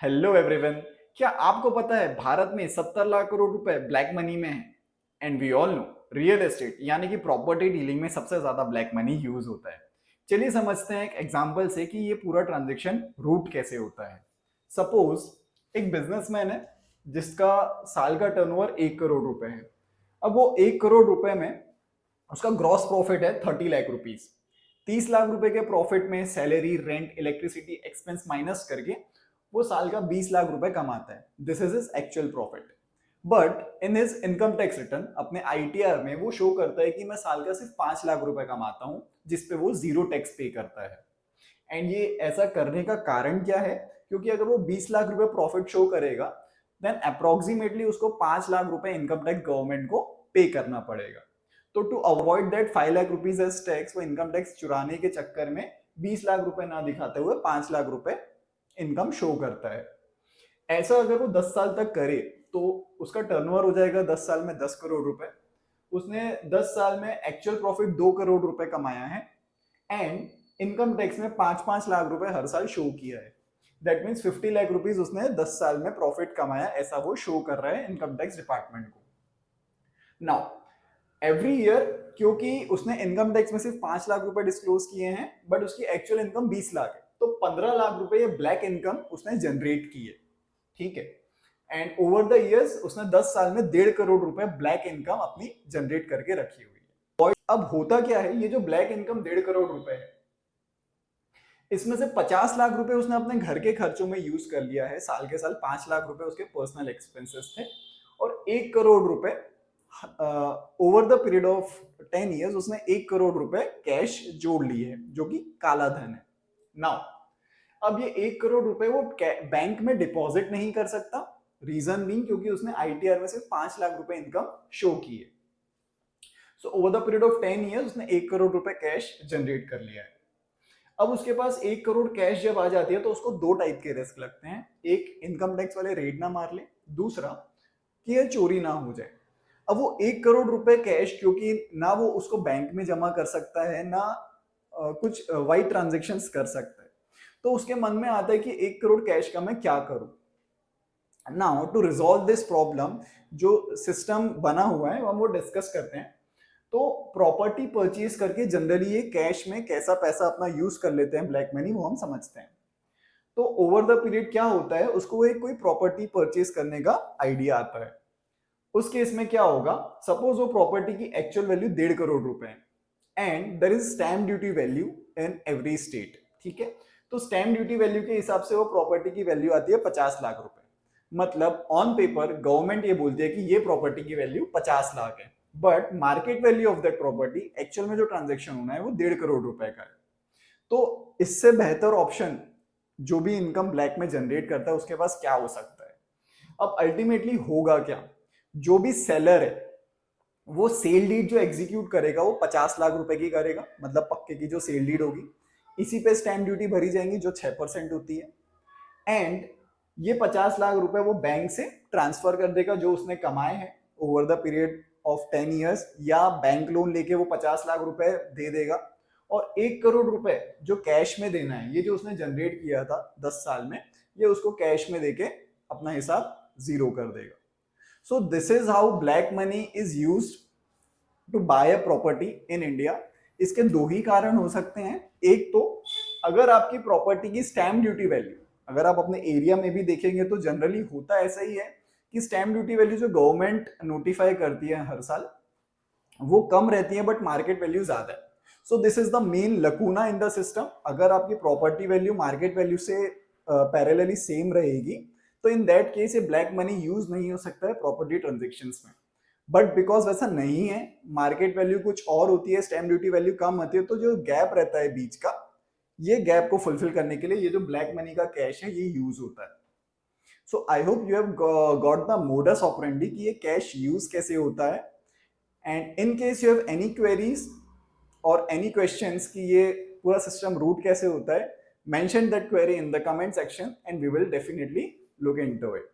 Hello everyone. क्या आपको पता है भारत में 70 लाख करोड़ रुपए ब्लैक मनी में है? And we all know real estate यानी कि प्रॉपर्टी डीलिंग में सबसे ज्यादा ब्लैक मनी यूज होता है। चलिए समझते हैं एक एग्जांपल से कि ये पूरा ट्रांजैक्शन रूट कैसे होता है। सपोज एक बिजनेसमैन है जिसका साल का टर्नओवर 1 करोड़ रुपए है। अब वो 1 करोड़ रुपए में उसका ग्रॉस प्रॉफिट है 30 लाख रुपीज। 30 लाख रुपए के प्रॉफिट में salary, rent, electricity expense minus करके वो साल का 20 लाख रुपए कमाता है। This is his actual profit. But in his income tax return अपने आईटीआर में वो शो करता है कि मैं साल का सिर्फ 5 लाख रुपए कमाता हूं, जिसपे वो जीरो टैक्स पे करता है। एंड ये ऐसा करने का कारण क्या है? क्योंकि अगर वो 20 लाख रुपए प्रॉफिट शो करेगा देन अप्रोक्सीमेटली उसको 5 लाख रुपए इनकम टैक्स गवर्नमेंट को पे करना पड़ेगा। तो to avoid that 5 lakh rupees as tax, वो इनकम टैक्स चुराने के चक्कर में 20 लाख रुपए ना दिखाते हुए 5 लाख रुपए इनकम शो करता है। ऐसा अगर वो 10 साल तक करे तो उसका टर्नओवर हो जाएगा 10 साल में 10 करोड़ रुपए। उसने 10 साल में एक्चुअल प्रॉफिट 2 करोड़ रुपए कमाया है एंड इनकम टैक्स में 5-5 लाख रुपए हर साल शो किया है। दैट मीन्स 50 लाख रुपीज उसने 10 साल में प्रॉफिट कमाया, ऐसा वो शो कर रहा है इनकम टैक्स डिपार्टमेंट को। नाउ एवरी ईयर क्योंकि उसने इनकम टैक्स में सिर्फ 5 लाख रुपए डिस्क्लोज किए हैं बट उसकी एक्चुअल इनकम 20 लाख है, तो 15 लाख रुपए ये ब्लैक इनकम उसने जनरेट की है। ठीक है। एंड ओवर द इयर्स उसने 10 साल में 1.5 करोड़ रुपए ब्लैक इनकम अपनी जनरेट करके रखी हुई है। और अब होता क्या है, ये जो ब्लैक इनकम 1.5 करोड़ रुपए है इसमें से 50 लाख रुपए उसने अपने घर के खर्चों में यूज कर लिया है। साल के साल 5 लाख रुपए उसके पर्सनल एक्सपेंसेस थे और 1 करोड़ रुपए over the period of 10 years उसने 1 करोड़ रुपए कैश जोड़ लिए है, जो कि काला धन है। नाउ अब ये 1 करोड़ रुपए वो बैंक में डिपॉजिट नहीं कर सकता। रीजन भी क्योंकि उसने आईटीआर में सिर्फ 5 लाख रुपए इनकम शो की है। So over the period of 10 years उसने 1 करोड़ रुपए कैश जनरेट कर लिया है। अब उसके पास 1 करोड़ कैश जब आ जाती है तो उसको दो टाइप के रिस्क लगते हैं। एक, इनकम टैक्स वाले रेड ना मार ले। दूसरा, कि यह चोरी ना हो जाए। अब वो 1 करोड़ रुपए कैश क्योंकि ना वो उसको बैंक में जमा कर सकता है ना कुछ वाइट ट्रांजेक्शन कर सकता है, तो उसके मन में आता है कि 1 करोड़ कैश का मैं क्या करूं। Now to resolve this problem जो सिस्टम बना हुआ है हम वो डिस्कस करते हैं। तो प्रॉपर्टी परचेज करके जनरली ये कैश में कैसा पैसा अपना यूज कर लेते हैं ब्लैक मनी, वो हम समझते हैं। तो ओवर द पीरियड क्या होता है, उसको एक कोई प्रॉपर्टी परचेज करने का आइडिया आता है। उस केस में क्या होगा, सपोज वो प्रॉपर्टी की एक्चुअल वैल्यू 1.5 करोड़ रुपए है and there is stamp duty value in every state. ठीक है। तो स्टैम्प ड्यूटी वैल्यू के हिसाब से वो प्रॉपर्टी की वैल्यू आती है 50 लाख रुपए। मतलब ऑन पेपर गवर्नमेंट ये बोलती है कि ये प्रॉपर्टी की वैल्यू 50 लाख है, but market value of that property actual में जो ट्रांजेक्शन होना है वो 1.5 करोड़ रुपए का है। तो इससे बेहतर ऑप्शन जो भी इनकम ब्लैक में जनरेट करता है उसके पास क्या हो सकता है? अब अल्टीमेटली होगा क्या, जो भी सेलर है वो सेल डीड जो एग्जीक्यूट करेगा वो 50 लाख रुपए की करेगा, मतलब पक्के की जो सेल डीड होगी। इसी पे स्टैंप ड्यूटी भरी जाएंगी जो 6% होती है। एंड ये 50 लाख रुपए वो बैंक से ट्रांसफर कर देगा जो उसने कमाए हैं over the period of 10 years, या बैंक लोन लेके वो 50 लाख रुपए दे देगा। और 1 करोड़ रुपए जो कैश में देना है, ये जो उसने जनरेट किया था 10 साल में, ये उसको कैश में देके अपना हिसाब जीरो कर देगा। So this is how black money is used to buy a property in India. इसके दो ही कारण हो सकते हैं। एक तो अगर आपकी प्रॉपर्टी की स्टैम्प ड्यूटी वैल्यू, अगर आप अपने एरिया में भी देखेंगे तो जनरली होता ऐसा ही है कि स्टैम्प ड्यूटी वैल्यू जो गवर्नमेंट नोटिफाई करती है हर साल वो कम रहती है बट मार्केट वैल्यू ज्यादा है। सो this is the main लकूना in the system. अगर आपकी प्रॉपर्टी वैल्यू मार्केट वैल्यू से पैरेलली सेम रहेगी तो इन दैट केस ये ब्लैक मनी यूज नहीं हो सकता है प्रॉपर्टी ट्रांजेक्शन्स में। बट बिकॉज वैसा नहीं है, मार्केट वैल्यू कुछ और होती है, स्टैम्प ड्यूटी वैल्यू कम होती है, तो जो गैप रहता है बीच का, ये गैप को फुलफिल करने के लिए ये जो ब्लैक मनी का कैश है ये यूज होता है। So I hope you have got the modus operandi कि ये कैश यूज कैसे होता है। And in case you have any queries और एनी क्वेश्चंस कि ये पूरा सिस्टम रूट कैसे होता है, mention that query in the comment section and we will definitely look into it.